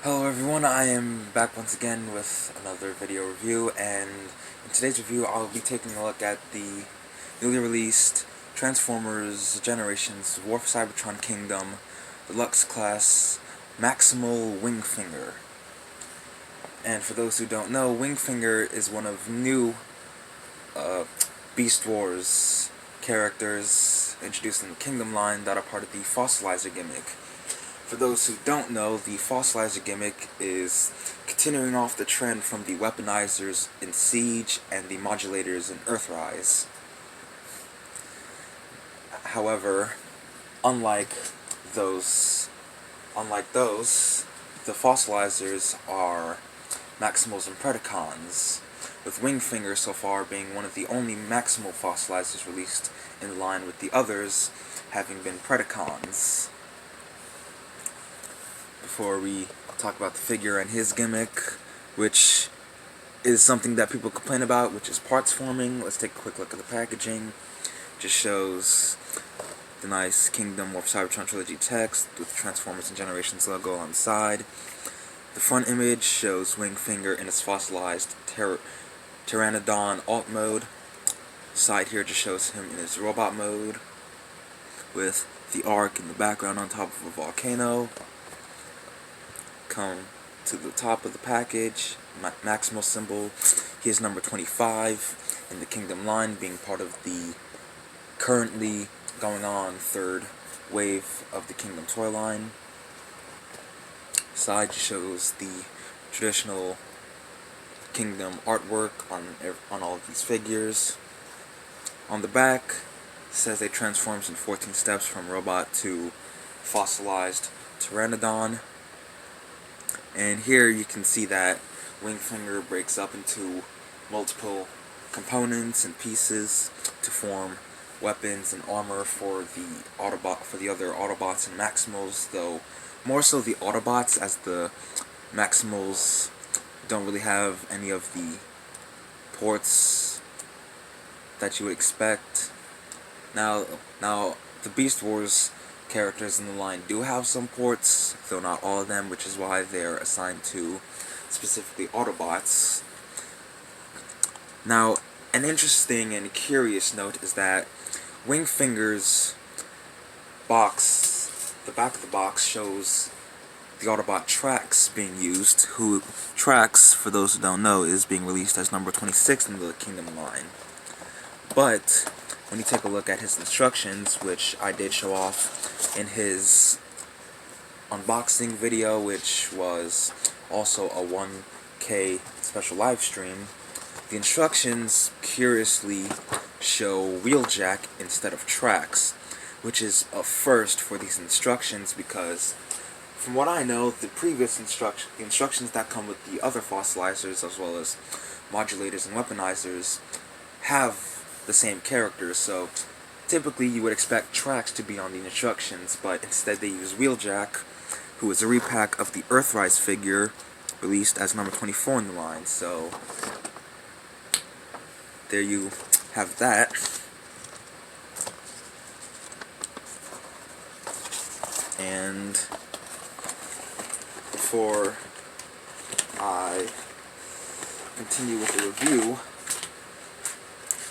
Hello everyone, I am back once again with another video review, and in today's review I'll be taking a look at the newly released Transformers Generations War for Cybertron Kingdom Deluxe Class Maximal Wingfinger. And for those who don't know, Wingfinger is one of new Beast Wars characters introduced in the Kingdom line that are part of the Fossilizer gimmick. For those who don't know, the Fossilizer gimmick is continuing off the trend from the Weaponizers in Siege and the Modulators in Earthrise. However, unlike those, the Fossilizers are Maximals and Predacons, with Wingfinger so far being one of the only Maximal Fossilizers released in line with the others having been Predacons. Before we talk about the figure and his gimmick, which is something that people complain about, which is parts forming, let's take a quick look at the packaging. Just shows the nice Kingdom War for Cybertron Trilogy text with the Transformers and Generations logo on the side. The front image shows Wingfinger in his fossilized Pteranodon alt mode. The side here just shows him in his robot mode, with the Ark in the background on top of a volcano. Come to the top of the package, Maximal symbol. He is number 25 in the Kingdom line, being part of the currently going on third wave of the Kingdom toy line. Side shows the traditional Kingdom artwork on all of these figures. On the back, says they transforms in 14 steps from robot to fossilized Pteranodon. And here you can see that Wingfinger breaks up into multiple components and pieces to form weapons and armor for the other Autobots and Maximals, though more so the Autobots, as the Maximals don't really have any of the ports that you would expect. Now the Beast Wars characters in the line do have some ports, though not all of them, which is why they're assigned to specifically Autobots. Now, an interesting and curious note is that Wingfinger's box, the back of the box, shows the Autobot Trax being used, who Trax, for those who don't know, is being released as number 26 in the Kingdom line. But when you take a look at his instructions, which I did show off in his unboxing video, which was also a 1K special live stream, the instructions curiously show Wheeljack instead of Trax, which is a first for these instructions, because from what I know, the previous instructions that come with the other fossilizers, as well as modulators and weaponizers, have the same characters, so typically you would expect Trax to be on the instructions, but instead they use Wheeljack, who is a repack of the Earthrise figure, released as number 24 in the line. So there you have that. And before I continue with the review,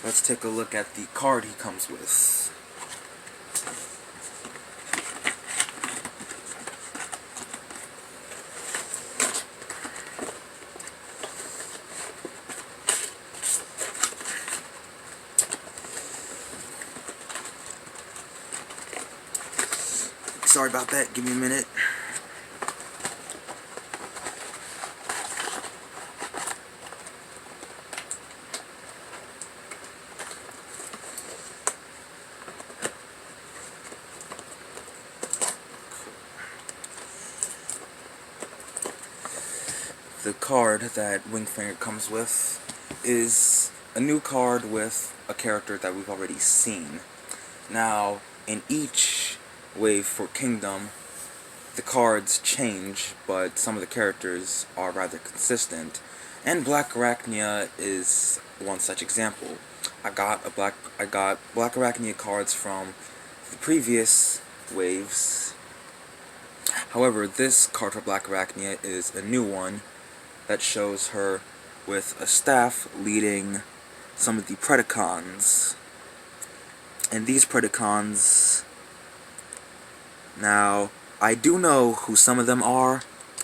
let's take a look at the card he comes with. Sorry about that, give me a minute. The card that Wingfinger comes with is a new card with a character that we've already seen. Now, in each wave for Kingdom, the cards change, but some of the characters are rather consistent, and Black Arachnia is one such example. I got Black Arachnia cards from the previous waves. However, this card for Black Arachnia is a new one that shows her with a staff leading some of the Predacons. And these Predacons, now, I do know who some of them are.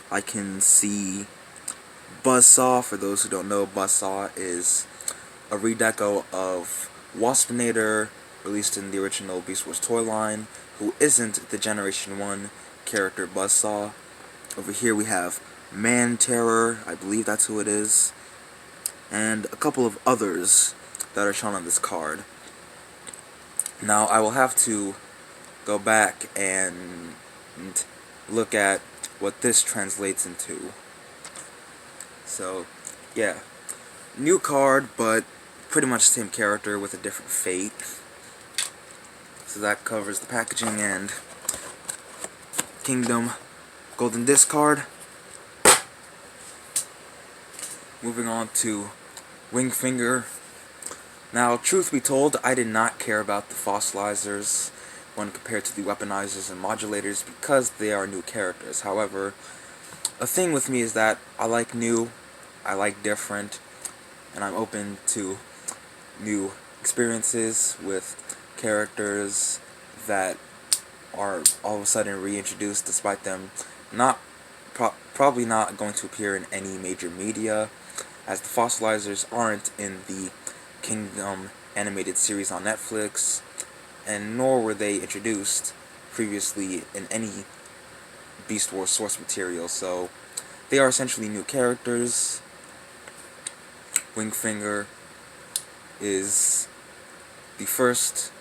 I can see Buzzsaw. For those who don't know, Buzzsaw is a redeco of Waspinator, released in the original Beast Wars toy line, who isn't the Generation 1 character Buzzsaw. Over here we have Man Terror, I believe that's who it is, and a couple of others that are shown on this card. Now, I will have to go back and look at what this translates into. So, yeah. New card, but pretty much the same character with a different fate. So that covers the packaging and Kingdom Golden Disc card. Moving on to Wingfinger. Now, truth be told, I did not care about the fossilizers when compared to the weaponizers and modulators because they are new characters. However, a thing with me is that I like new, I like different, and I'm open to new experiences with characters that are all of a sudden reintroduced despite them probably not going to appear in any major media, as the fossilizers aren't in the Kingdom animated series on Netflix, and nor were they introduced previously in any Beast Wars source material, so they are essentially new characters. Wingfinger is the first,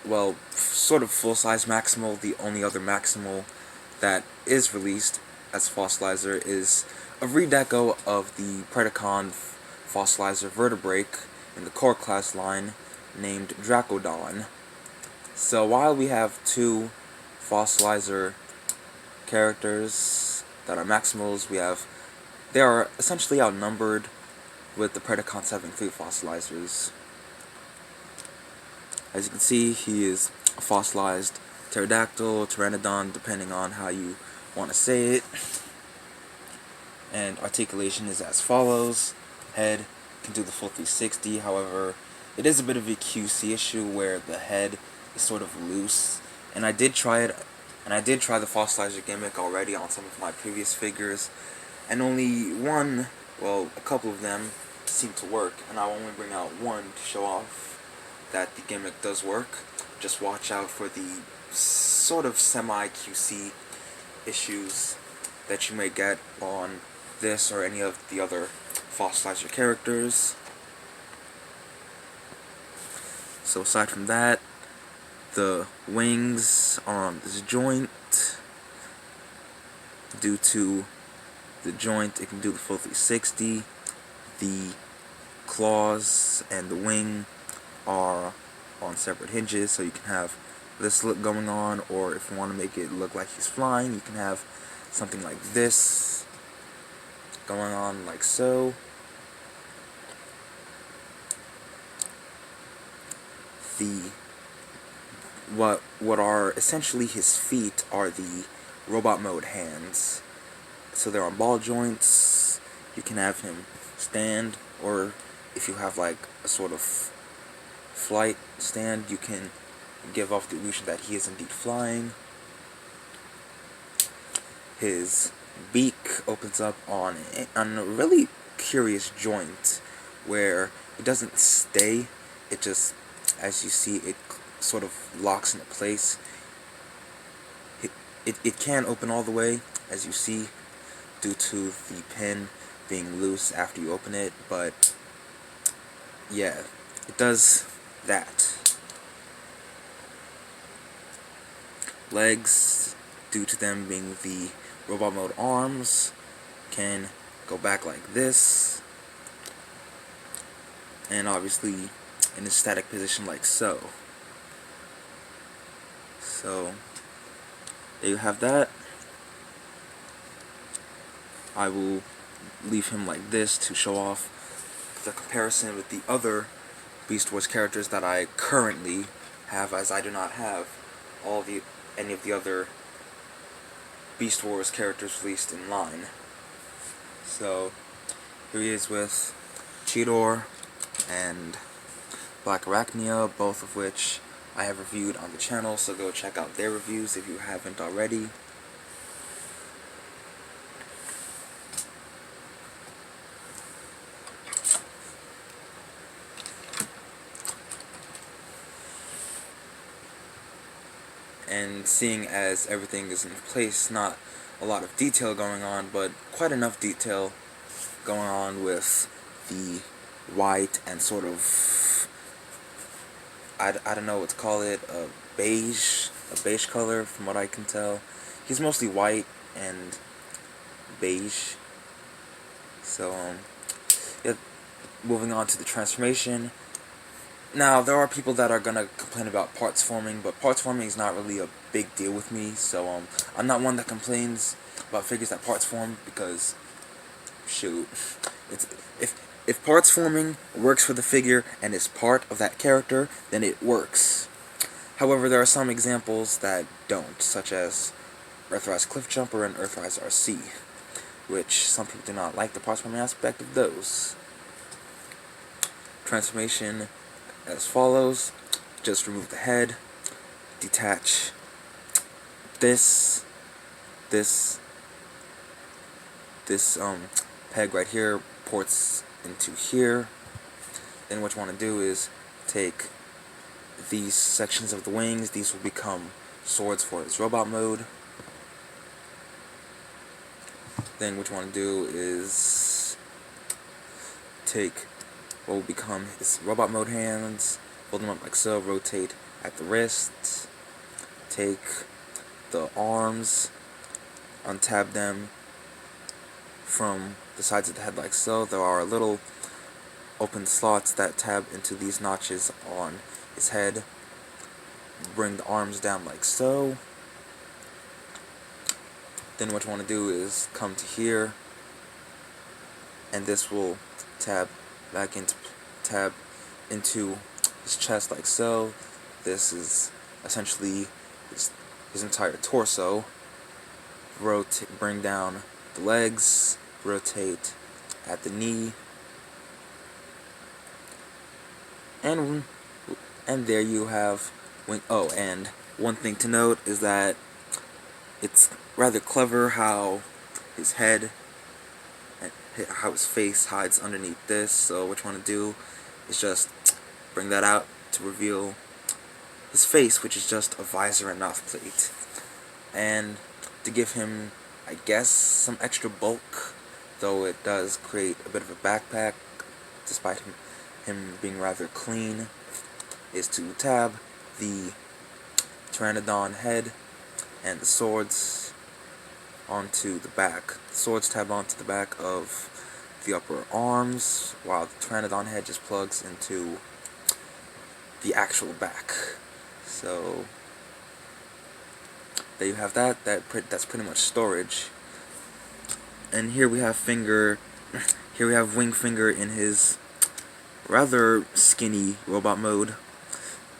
well, sort of full-size Maximal. The only other Maximal that is released as Fossilizer is a redeco of the Predacon Fossilizer Vertebrake in the Core Class line named Dracodon. So while we have two Fossilizer characters that are Maximals, they are essentially outnumbered, with the Predacons having 3 Fossilizers. As you can see, he is a fossilized pterodactyl, pteranodon, depending on how you want to say it. And articulation is as follows. Head can do the full 360, however, it is a bit of a QC issue where the head is sort of loose. And I did try it, and I did try the fossilizer gimmick already on some of my previous figures, and only a couple of them seem to work, and I'll only bring out one to show off that the gimmick does work. Just watch out for the sort of semi-QC issues that you may get on this or any of the other fossilizer characters. So aside from that, the wings are on this joint. Due to the joint, it can do the full 360. The claws and the wing are on separate hinges, so you can have this look going on, or if you want to make it look like he's flying, you can have something like this going on, like so. What are essentially his feet are the robot mode hands. So they're on ball joints. You can have him stand, or if you have like a sort of flight stand, you can give off the illusion that he is indeed flying. His beak opens up on a really curious joint where it doesn't stay, it just, as you see, it sort of locks into place. It can open all the way, as you see, due to the pin being loose after you open it, but yeah, it does that. Legs, due to them being the robot mode arms, can go back like this, and obviously in a static position like so. So there you have that. I will leave him like this to show off the comparison with the other Beast Wars characters that I currently have, as I do not have any of the other Beast Wars characters released in line. So here he is with Cheetor and Black Arachnia, both of which I have reviewed on the channel, so go check out their reviews if you haven't already. And seeing as everything is in place, not a lot of detail going on, but quite enough detail going on with the white and sort of, I don't know what to call it, a beige color from what I can tell. He's mostly white and beige. So, yeah, moving on to the transformation. Now, there are people that are gonna complain about parts forming, but parts forming is not really a big deal with me, so, I'm not one that complains about figures that parts form, because, shoot, if parts forming works for the figure and is part of that character, then it works. However, there are some examples that don't, such as Earthrise Cliffjumper and Earthrise RC, which some people do not like the parts forming aspect of those. Transformation as follows: just remove the head, detach this peg right here, ports into here. Then what you want to do is take these sections of the wings. These will become swords for his robot mode. Then what you want to do is take what will become his robot mode hands, fold them up like so, rotate at the wrists, take the arms, untab them from the sides of the head like so. There are little open slots that tab into these notches on his head. Bring the arms down like so. Then what you want to do is come to here, and this will tab into his chest like so. This is essentially his entire torso. Bring down the legs, rotate at the knee, and there you have oh, and one thing to note is that it's rather clever how his head, how his face hides underneath this. So what you want to do is just bring that out to reveal his face, which is just a visor and mouth plate. And to give him, I guess, some extra bulk, though it does create a bit of a backpack, despite him being rather clean, is to tab the Pteranodon head and the swords onto the back. The swords tab onto the back of the upper arms, while the Pteranodon head just plugs into the actual back. So there you have that. That's pretty much storage. And here we have Wingfinger in his rather skinny robot mode.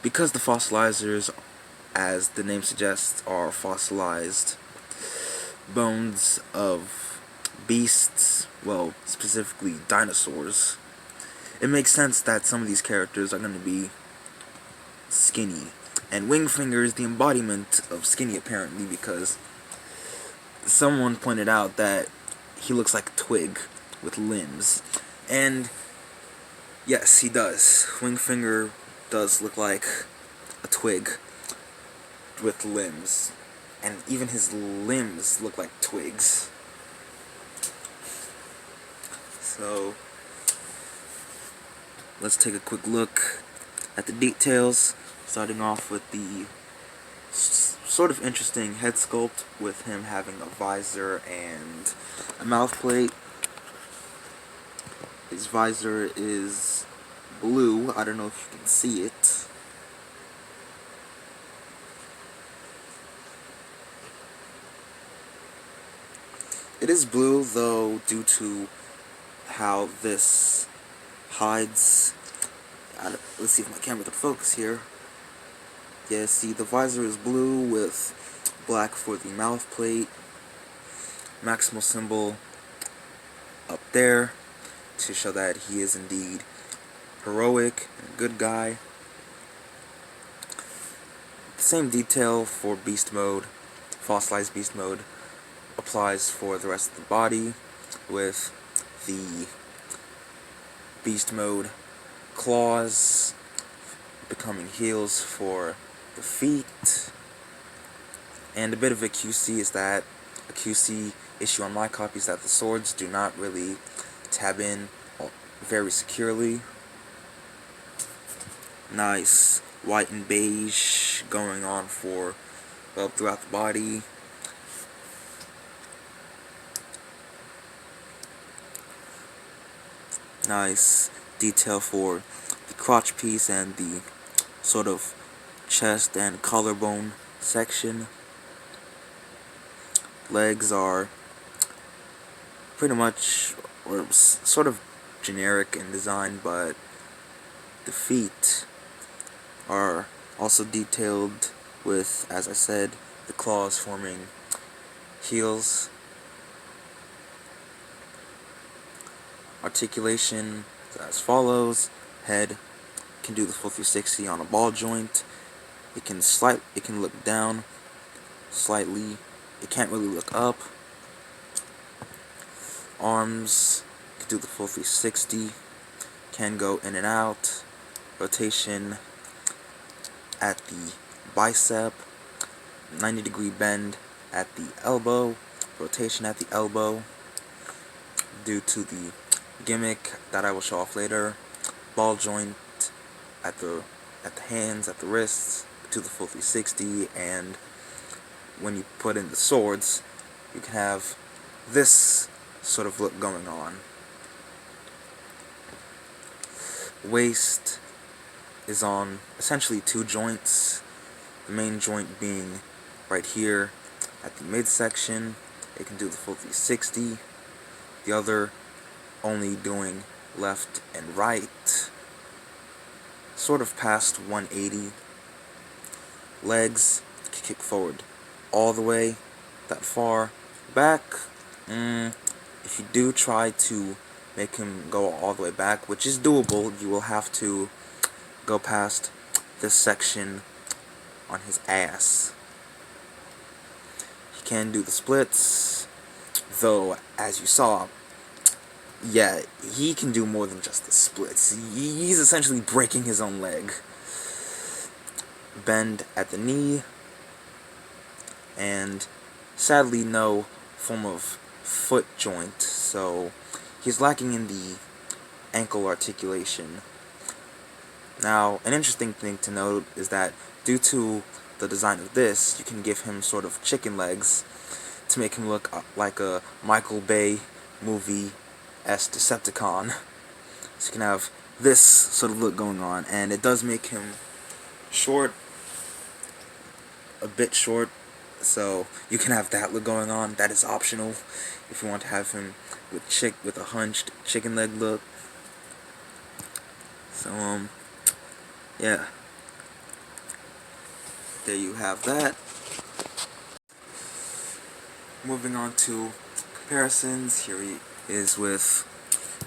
Because the fossilizers, as the name suggests, are fossilized bones of beasts, well, specifically dinosaurs, it makes sense that some of these characters are going to be skinny. And Wingfinger is the embodiment of skinny, apparently, because someone pointed out that he looks like a twig with limbs. And yes, he does. Wingfinger does look like a twig with limbs. And even his limbs look like twigs. So let's take a quick look at the details, starting off with the sort of interesting head sculpt with him having a visor and a mouth plate. His visor is blue. I don't know if you can see it. It is blue, though, due to how this hides. Let's see if my camera can focus here. Yeah, see, the visor is blue with black for the mouth plate, maximal symbol up there to show that he is indeed heroic and a good guy. The same detail for beast mode, fossilized beast mode, applies for the rest of the body, with the beast mode claws becoming heels for the feet. And a bit of a QC is that a QC issue on my copy is that the swords do not really tab in very securely. Nice white and beige going on for throughout the body. Nice detail for the crotch piece and the sort of chest and collarbone section. Legs are pretty much or sort of generic in design, but the feet are also detailed with, as I said, the claws forming heels. Articulation as follows: head can do the full 360 on a ball joint. It can look down slightly. It can't really look up. Arms can do the full 360. Can go in and out. Rotation at the bicep. 90-degree bend at the elbow. Rotation at the elbow. Due to the gimmick that I will show off later. Ball joint at the hands, at the wrists, to the full 360, and when you put in the swords, you can have this sort of look going on. Waist is on essentially two joints, the main joint being right here at the midsection. It can do the full 360, the other only doing left and right, sort of past 180. Legs can kick forward all the way that far. Back, if you do try to make him go all the way back, which is doable, you will have to go past this section on his ass. He can do the splits, though, as you saw, yeah, he can do more than just the splits. He's essentially breaking his own leg. Bend at the knee, and sadly no form of foot joint, so he's lacking in the ankle articulation. Now, an interesting thing to note is that due to the design of this, you can give him sort of chicken legs to make him look like a Michael Bay movie-esque Decepticon. So you can have this sort of look going on, and it does make him short, a bit short, so you can have that look going on. That is optional if you want to have him with a hunched chicken leg look. So yeah, there you have that. Moving on to comparisons, here he is with,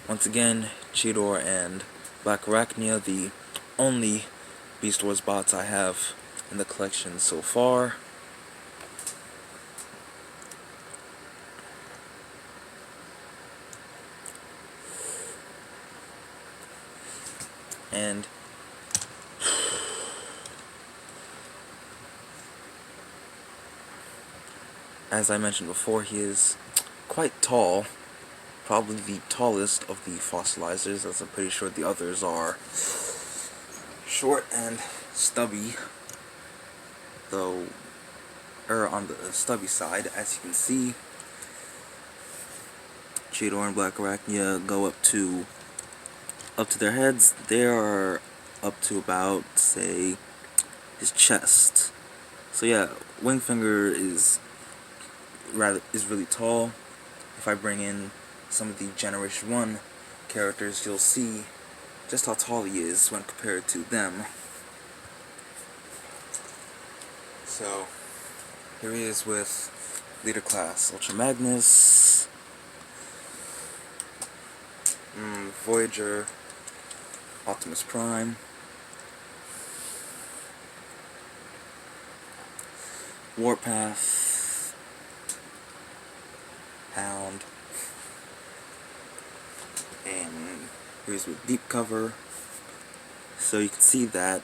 once again, Cheetor and Black Arachnia, the only Beast Wars bots I have in the collection so far. And as I mentioned before, he is quite tall, probably the tallest of the fossilizers, as I'm pretty sure the others are short and stubby, though on the stubby side. As you can see, Cheetor and Black Arachnia go up to their heads. They are up to about, say, his chest. So yeah, Wingfinger is really tall. If I bring in some of the Generation 1 characters, you'll see just how tall he is when compared to them. So here he is with Leader Class, Ultra Magnus, Voyager, Optimus Prime, Warpath, Hound, and here's with deep cover. So you can see that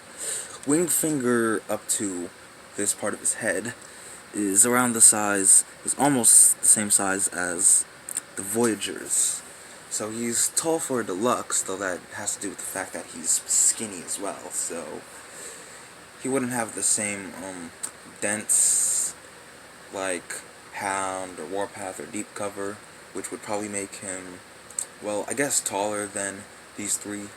Wingfinger up to this part of his head is around the size, is almost the same size as the Voyager's. So he's tall for a Deluxe, though that has to do with the fact that he's skinny as well, so he wouldn't have the same dents like Hound or Warpath or Deep Cover, which would probably make him, well, I guess taller than these three.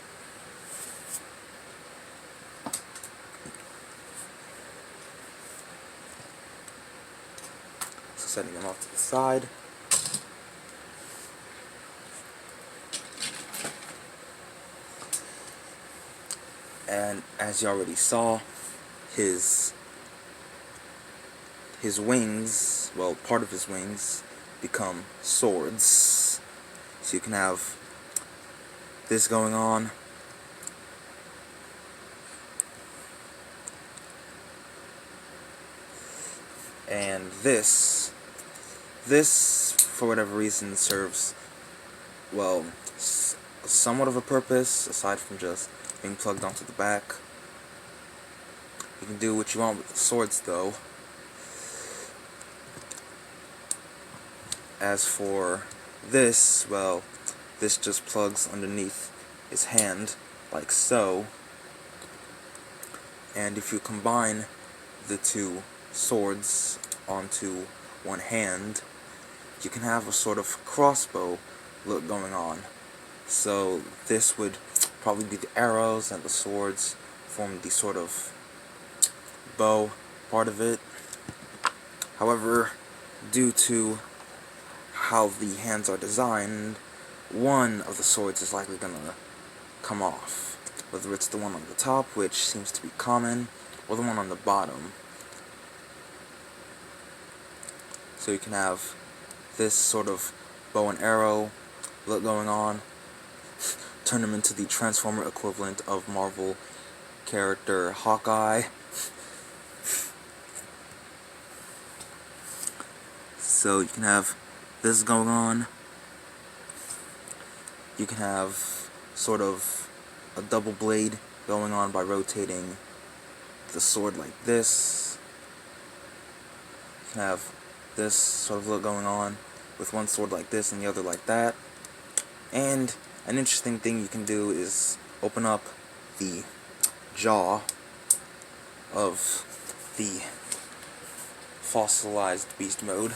So setting him off to the side. And as you already saw, his wings, well, part of his wings, become swords. So you can have this going on. And this, for whatever reason, serves, well, somewhat of a purpose, aside from just being plugged onto the back. You can do what you want with the swords, though. As for this, well, this just plugs underneath his hand, like so. And if you combine the two swords onto one hand, you can have a sort of crossbow look going on. So this would probably be the arrows, and the swords form the sort of bow part of it. However, due to how the hands are designed, one of the swords is likely gonna come off, whether it's the one on the top, which seems to be common, or the one on the bottom. So you can have this sort of bow and arrow look going on, turn him into the Transformer equivalent of Marvel character Hawkeye. So you can have this going on. You can have sort of a double blade going on by rotating the sword like this. You can have this sort of look going on with one sword like this and the other like that. And an interesting thing you can do is open up the jaw of the fossilized beast mode,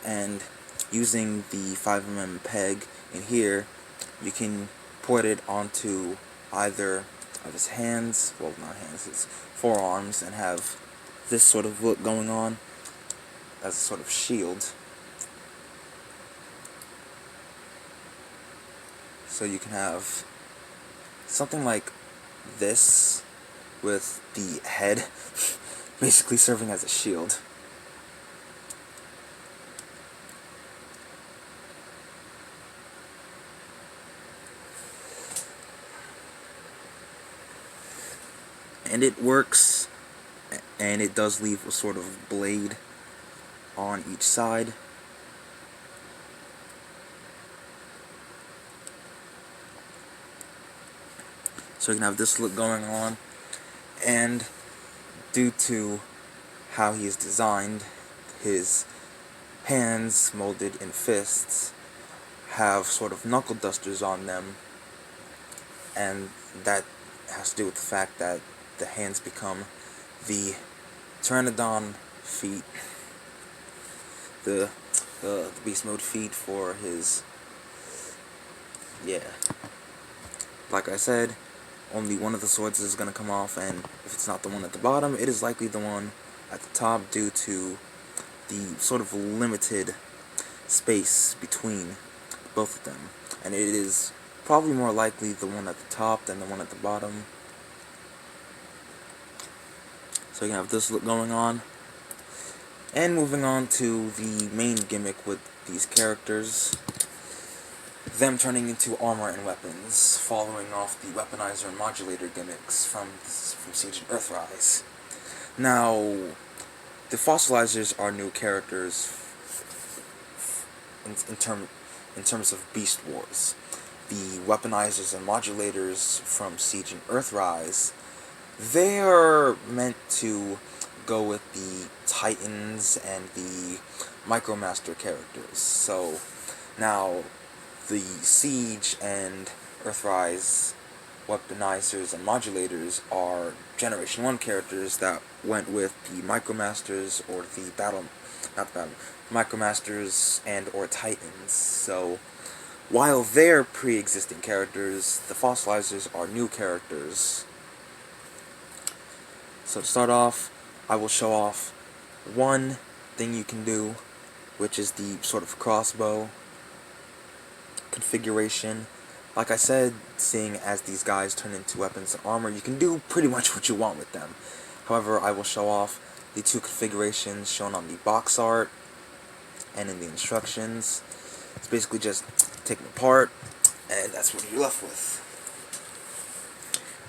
and using the 5mm peg in here, you can put it onto either of his hands, well, not hands, his forearms, and have this sort of look going on as a sort of shield. So you can have something like this with the head basically serving as a shield. And it works, and it does leave a sort of blade on each side. So you can have this look going on, and due to how he is designed, his hands, molded in fists, have sort of knuckle dusters on them, and that has to do with the fact that the hands become the Pteranodon feet, the beast mode feet for his, yeah. Like I said, only one of the swords is going to come off, and if it's not the one at the bottom, it is likely the one at the top due to the sort of limited space between both of them. And it is probably more likely the one at the top than the one at the bottom. So you can have this look going on. And moving on to the main gimmick with these characters, them turning into armor and weapons, following off the weaponizer and modulator gimmicks from Siege and Earthrise. Now, the fossilizers are new characters in terms of Beast Wars. The weaponizers and modulators from Siege and Earthrise, they are meant to go with the Titans and the Micromaster characters. So, now, the Siege and Earthrise weaponizers and modulators are Generation 1 characters that went with the Micromasters or the Micromasters and or Titans. So, while they're pre-existing characters, the fossilizers are new characters. So to start off, I will show off one thing you can do, which is the sort of crossbow configuration. Like I said, seeing as these guys turn into weapons and armor, you can do pretty much what you want with them. However, I will show off the two configurations shown on the box art and in the instructions. It's basically just take them apart, and that's what you're left with.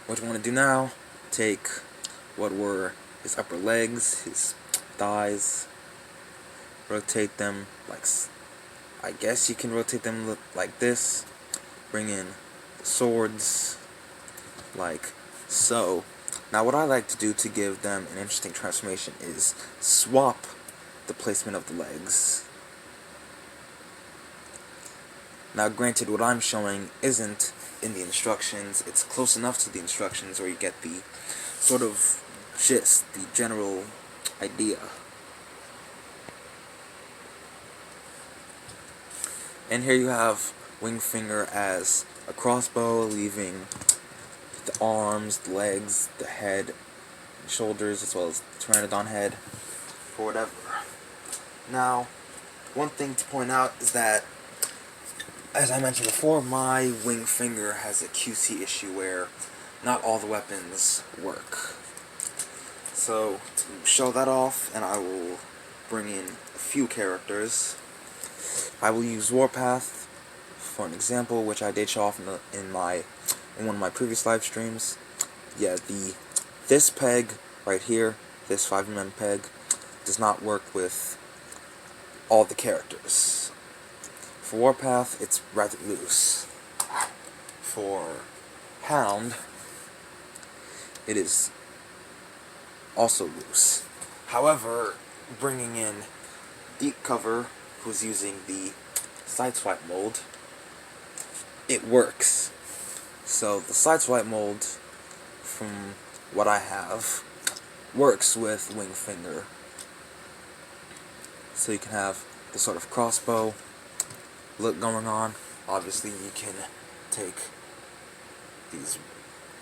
What you want to do now, take what were his upper legs, his thighs, rotate them like, I guess you can rotate them like this, bring in the swords, like so. Now what I like to do to give them an interesting transformation is swap the placement of the legs. Now granted, what I'm showing isn't in the instructions, it's close enough to the instructions where you get the sort of gist, the general idea. And here you have Wingfinger as a crossbow, leaving the arms, the legs, the head, and shoulders, as well as the Pteranodon head, for whatever. Now, one thing to point out is that, as I mentioned before, my Wingfinger has a QC issue where not all the weapons work. So, to show that off, and I will bring in a few characters. I will use Warpath for an example, which I did show off in one of my previous live streams. Yeah, this peg right here, this 5mm peg, does not work with all the characters. For Warpath, it's rather loose. For Hound, it is also loose. However, bringing in Deep Cover, who's using the Sideswipe mold, it works. So the Sideswipe mold, from what I have, works with Wingfinger. So you can have the sort of crossbow look going on. Obviously you can take these,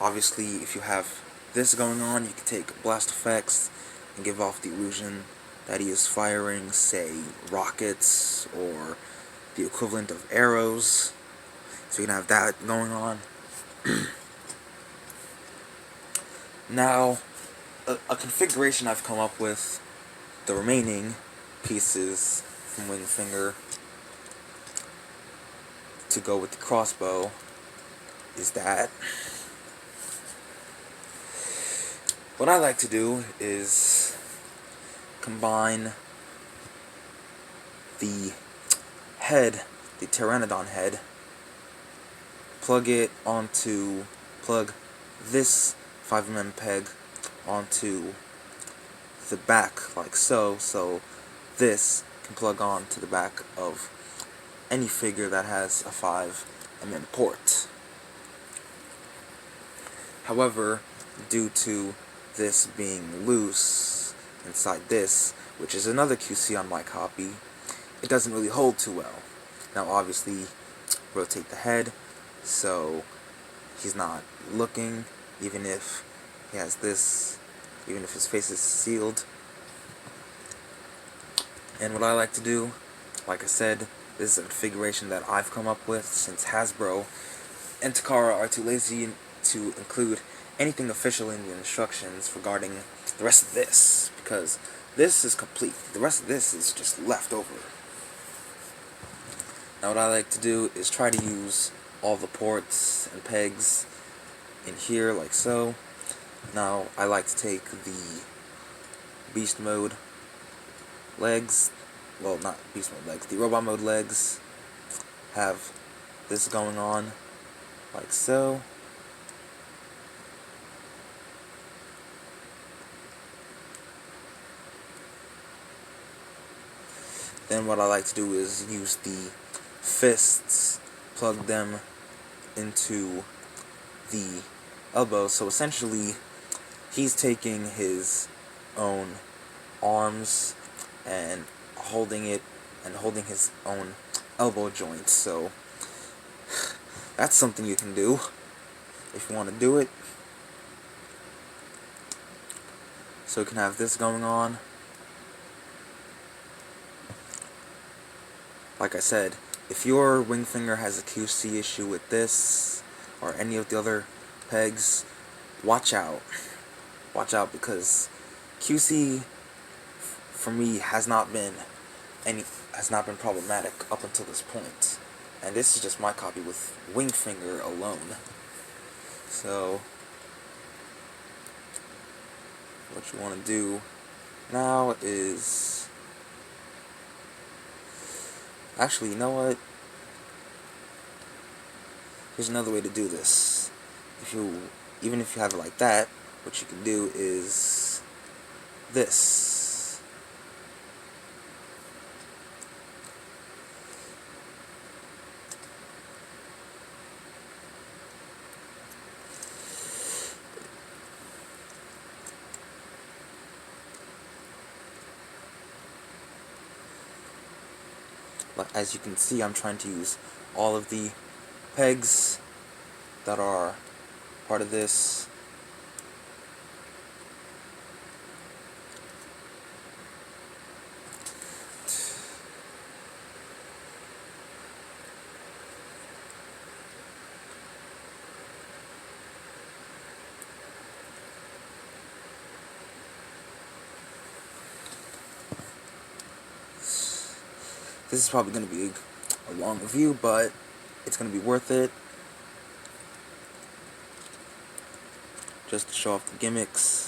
obviously if you have this going on, you can take blast effects and give off the illusion that he is firing, say, rockets or the equivalent of arrows. So you can have that going on. Now, a configuration I've come up with, the remaining pieces from Wingfinger to go with the crossbow, is that what I like to do is combine the head, the Pteranodon head, plug this 5mm peg onto the back like so, so this can plug on to the back of any figure that has a 5mm port. However, due to this being loose inside this, which is another QC on my copy, it doesn't really hold too well. Now obviously, rotate the head so he's not looking, even if he has this, even if his face is sealed. And what I like to do, like I said, this is a configuration that I've come up with, since Hasbro and Takara are too lazy to include anything official in the instructions regarding the rest of this, because this is complete. The rest of this is just left over. Now what I like to do is try to use all the ports and pegs in here like so. Now I like to take the beast mode legs, well, not beast mode legs, the robot mode legs, have this going on like so. Then what I like to do is use the fists, plug them into the elbows. So essentially, he's taking his own arms and holding his own elbow joints. So that's something you can do if you want to do it. So you can have this going on. Like I said, if your Wingfinger has a QC issue with this or any of the other pegs, watch out. Watch out, because QC for me has not been problematic up until this point. And this is just my copy with Wingfinger alone. So what you want to do now is, actually, you know what? Here's another way to do this. Even if you have it like that, what you can do is this. But as you can see, I'm trying to use all of the pegs that are part of this. This is probably going to be a long review, but it's going to be worth it. Just to show off the gimmicks.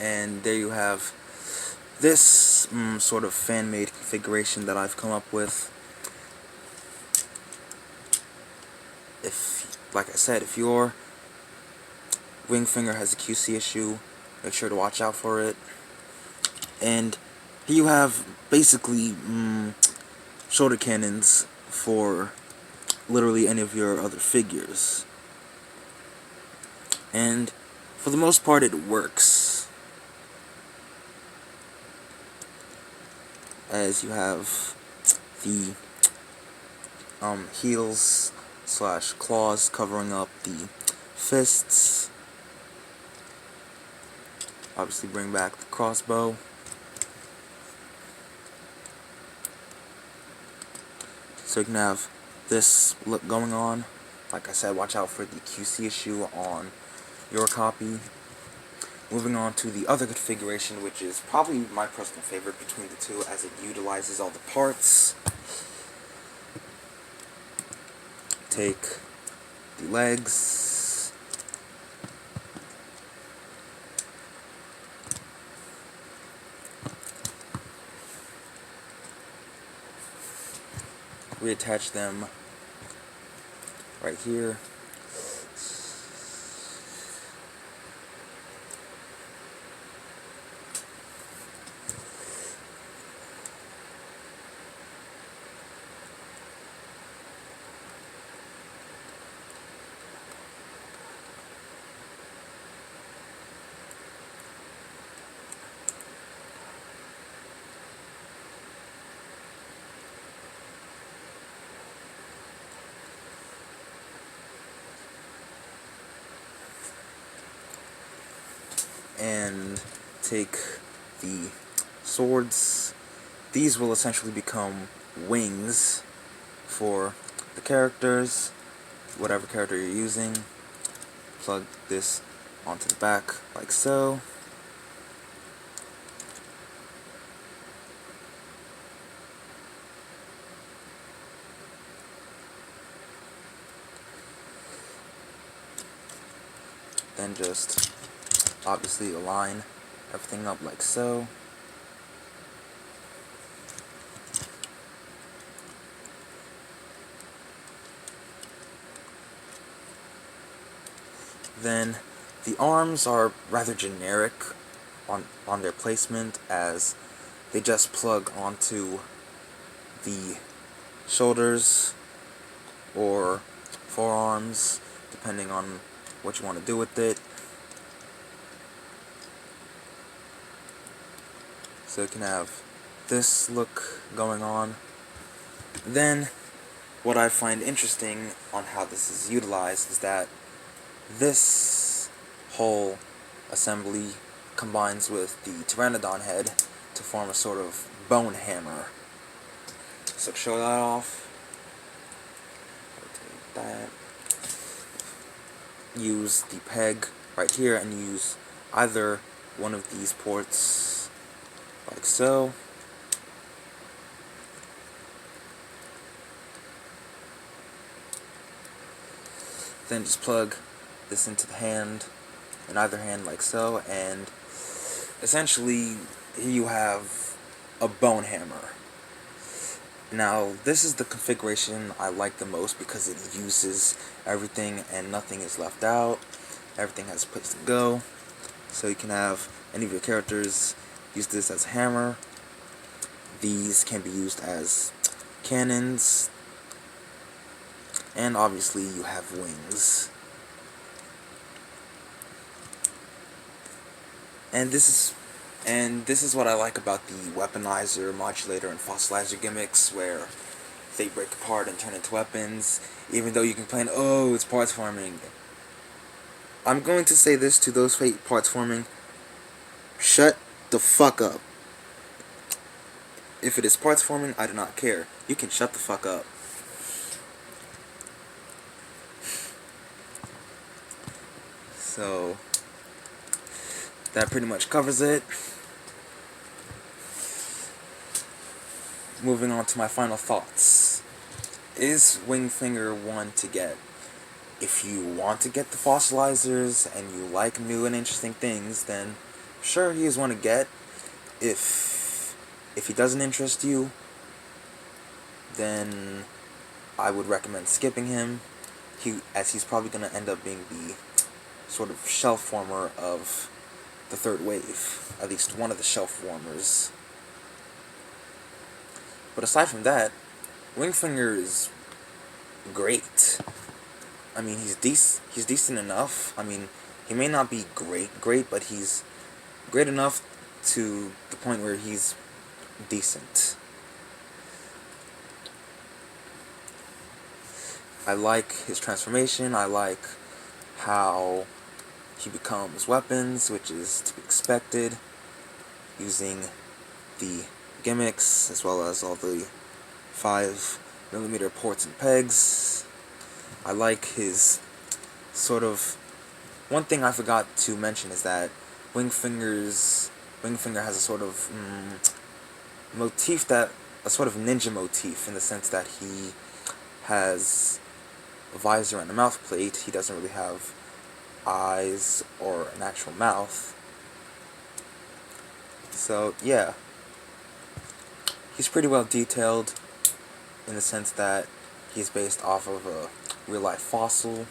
And there you have this sort of fan-made configuration that I've come up with. If, like I said, if your Wingfinger has a QC issue, make sure to watch out for it. And here you have basically shoulder cannons for literally any of your other figures. And for the most part, it works. As you have the heels / claws covering up the fists. Obviously bring back the crossbow. So you can have this look going on. Like I said, watch out for the QC issue on your copy. Moving on to the other configuration, which is probably my personal favorite between the two, as it utilizes all the parts. Take the legs, reattach them right here. And take the swords. These will essentially become wings for the characters, whatever character you're using. Plug this onto the back like so. Then just obviously align everything up like so. Then the arms are rather generic on their placement, as they just plug onto the shoulders or forearms, depending on what you want to do with it. So you can have this look going on. Then, what I find interesting on how this is utilized is that this whole assembly combines with the Pteranodon head to form a sort of bone hammer. So to show that off, take that, use the peg right here and use either one of these ports like so. Then just plug this into the hand, in either hand like so, and essentially here you have a bone hammer. Now this is the configuration I like the most because it uses everything and nothing is left out. Everything has a place to go. So you can have any of your characters use this as a hammer. These can be used as cannons, and obviously you have wings. And this is what I like about the weaponizer, modulator, and fossilizer gimmicks, where they break apart and turn into weapons, even though you can complain, oh, it's parts forming. I'm going to say this to those fake parts forming: shut the fuck up. If it is parts forming, I do not care. You can shut the fuck up. So that pretty much covers it. Moving on to my final thoughts. Is Wingfinger one to get? If you want to get the fossilizers and you like new and interesting things, then sure, he is one to get. If he doesn't interest you, then I would recommend skipping him. As he's probably going to end up being the sort of shelf former of the third wave, at least one of the shelf warmers. But aside from that, Wingfinger is great. I mean, he's decent enough. I mean, he may not be great, but he's great enough to the point where he's decent. I like his transformation. I like how he becomes weapons, which is to be expected, using the gimmicks as well as all the 5mm ports and pegs. I like his sort of... One thing I forgot to mention is that Wingfinger has a sort of motif, a sort of ninja motif, in the sense that he has a visor and a mouth plate. He doesn't really have eyes or an actual mouth. So yeah, he's pretty well detailed. in the sense that he's based off of a real-life fossil.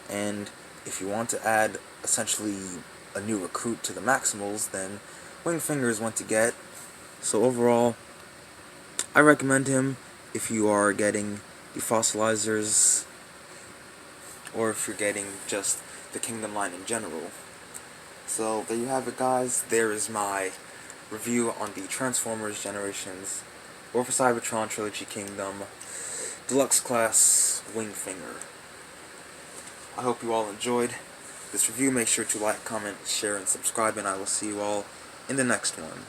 And if you want to add essentially a new recruit to the Maximals, then Wingfinger is one to get. So overall, I recommend him if you are getting the fossilizers, or if you're getting just the Kingdom line in general. So there you have it, guys. There is my review on the Transformers Generations, or for Cybertron Trilogy Kingdom, Deluxe Class Wingfinger. I hope you all enjoyed this review. Make sure to like, comment, share, and subscribe, and I will see you all in the next one.